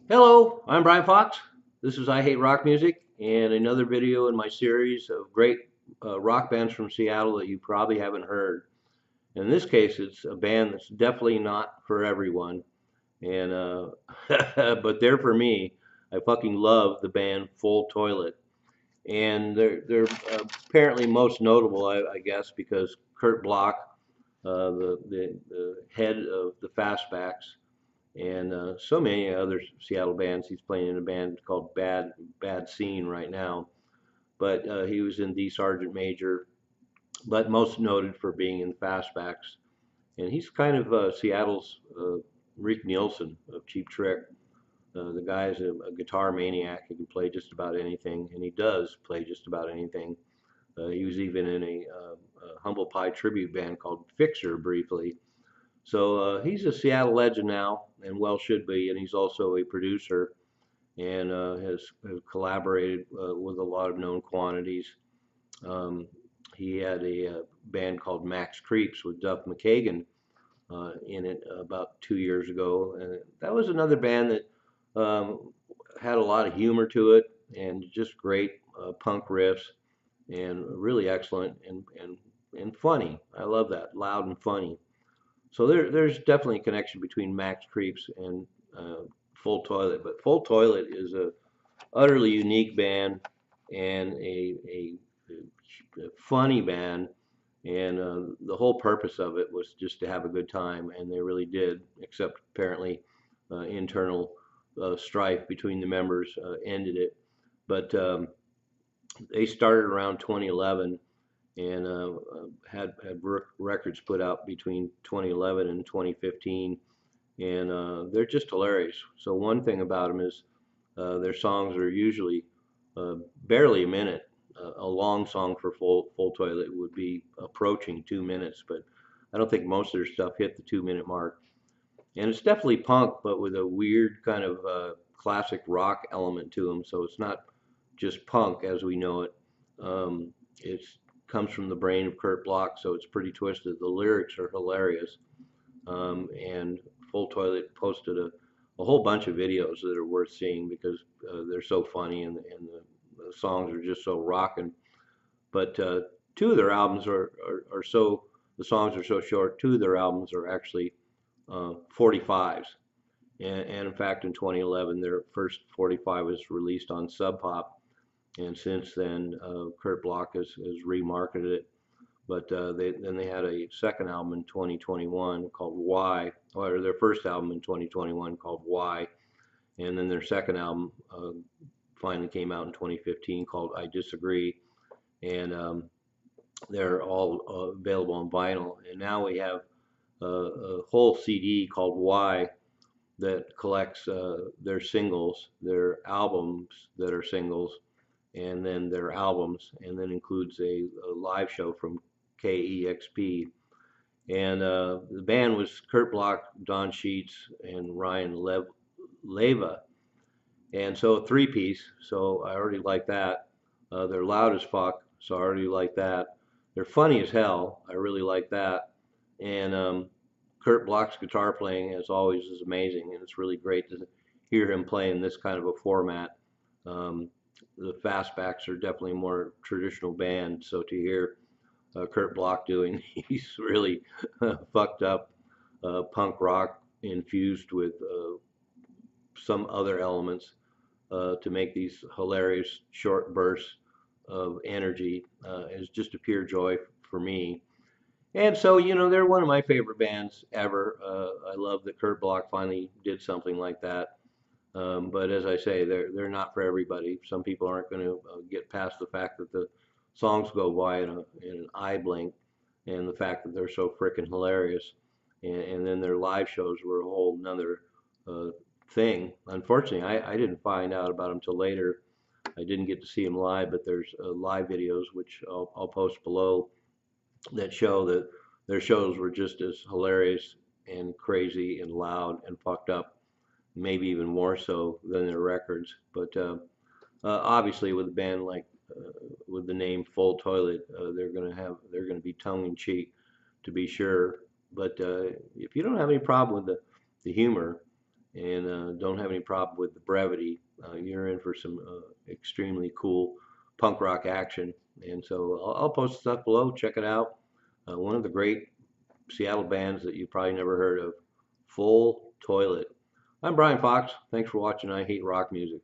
Hello, I'm Brian Fox. This is I Hate Rock Music and another video in my series of great rock bands from Seattle that you probably haven't heard. In this case, it's a band that's definitely not for everyone, and but they're for me. I fucking love the band Full Toilet, and they're apparently most notable, I guess, because Kurt Bloch, the head of the Fastbacks, and so many other Seattle bands. He's playing in a band called Bad Scene right now, but he was in D Sergeant Major, but most noted for being in Fastbacks. And he's kind of Seattle's Rick Nielsen of Cheap Trick. The guy is a guitar maniac. He can play just about anything, and he does play just about anything. He was even in a Humble Pie tribute band called Fixer briefly. So he's a Seattle legend now, and well should be. And he's also a producer and has collaborated with a lot of known quantities. Um, he had a band called Max Creeps with Duff McKagan in it about 2 years ago, and that was another band that had a lot of humor to it and just great punk riffs and really excellent and funny. I love that, loud and funny. So there's definitely a connection between Max Creeps and Full Toilet, but Full Toilet is a utterly unique band and a funny band, and the whole purpose of it was just to have a good time, and they really did. Except apparently, internal strife between the members ended it. But they started around 2011 and had records put out between 2011 and 2015, and they're just hilarious. So one thing about them is their songs are usually barely a minute. A long song for Full Toilet would be approaching 2 minutes, but I don't think most of their stuff hit the 2 minute mark. And it's definitely punk, but with a weird kind of classic rock element to them. So it's not just punk as we know it. It comes from the brain of Kurt Bloch, so it's pretty twisted. The lyrics are hilarious. And Full Toilet posted a whole bunch of videos that are worth seeing because they're so funny and the songs are just so rocking. But two of their albums are so, the songs are so short, two of their albums are actually 45s. And in fact, in 2011, their first 45 was released on Sub Pop. And since then, Kurt Bloch has remarketed it. But then they had a second album in 2021 called Why, or their first album in 2021 called Why, and then their second album finally came out in 2015 called I Disagree, and they're all available on vinyl. And now we have a whole CD called Why that collects their singles, their albums that are singles, and then their albums, and then includes a live show from KEXP. And the band was Kurt Bloch, Don Sheets, and Ryan Leva. And so a three piece, so I already like that. They're loud as fuck, so I already like that. They're funny as hell, I really like that. And Kurt Bloch's guitar playing, as always, is amazing, and it's really great to hear him play in this kind of a format. Um, the Fastbacks are definitely a more traditional band, so to hear Kurt Bloch doing. He's really fucked up punk rock infused with some other elements to make these hilarious short bursts of energy is just a pure joy for me. And so, they're one of my favorite bands ever. I love that Kurt Bloch finally did something like that. But as I say, they're not for everybody. Some people aren't going to get past the fact that the songs go by in an eye blink, and the fact that they're so freaking hilarious. And then their live shows were a whole nother uh, thing. Unfortunately, I didn't find out about them till later. I didn't get to see them live, but there's live videos which I'll post below that show that their shows were just as hilarious and crazy and loud and fucked up, maybe even more so than their records. But obviously, with a band like with the name Full Toilet, they're gonna be tongue in cheek, to be sure. But if you don't have any problem with the humor and don't have any problem with the brevity, you're in for some extremely cool punk rock action. And so I'll post stuff below. Check it out. One of the great Seattle bands that you probably never heard of, Full Toilet. I'm Brian Fox. Thanks for watching I Hate Rock Music.